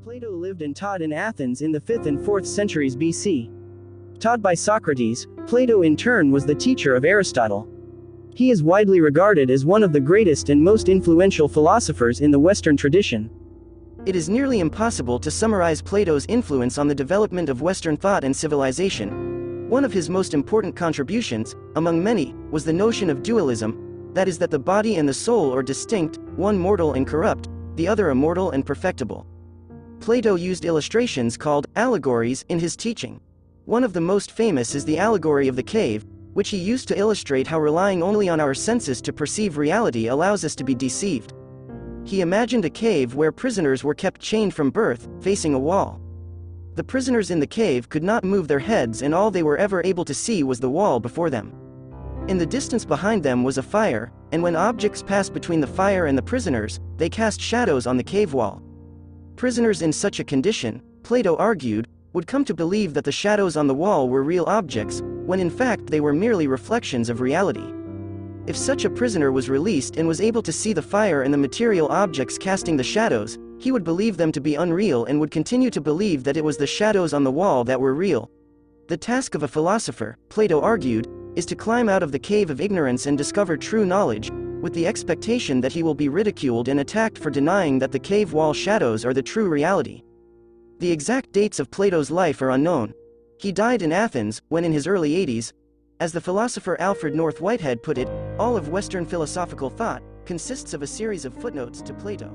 Plato lived and taught in Athens in the 5th and 4th centuries BC. Taught by Socrates, Plato in turn was the teacher of Aristotle. He is widely regarded as one of the greatest and most influential philosophers in the Western tradition. It is nearly impossible to summarize Plato's influence on the development of Western thought and civilization. One of his most important contributions, among many, was the notion of dualism, that is that the body and the soul are distinct, one mortal and corrupt, the other immortal and perfectible. Plato used illustrations called allegories in his teaching. One of the most famous is the allegory of the cave, which he used to illustrate how relying only on our senses to perceive reality allows us to be deceived. He imagined a cave where prisoners were kept chained from birth, facing a wall. The prisoners in the cave could not move their heads, and all they were ever able to see was the wall before them. In the distance behind them was a fire, and when objects passed between the fire and the prisoners, they cast shadows on the cave wall. Prisoners in such a condition, Plato argued, would come to believe that the shadows on the wall were real objects, when in fact they were merely reflections of reality. If such a prisoner was released and was able to see the fire and the material objects casting the shadows, he would believe them to be unreal and would continue to believe that it was the shadows on the wall that were real. The task of a philosopher, Plato argued, is to climb out of the cave of ignorance and discover true knowledge, with the expectation that he will be ridiculed and attacked for denying that the cave wall shadows are the true reality. The exact dates of Plato's life are unknown. He died in Athens, when in his early 80s. As the philosopher Alfred North Whitehead put it, all of Western philosophical thought consists of a series of footnotes to Plato.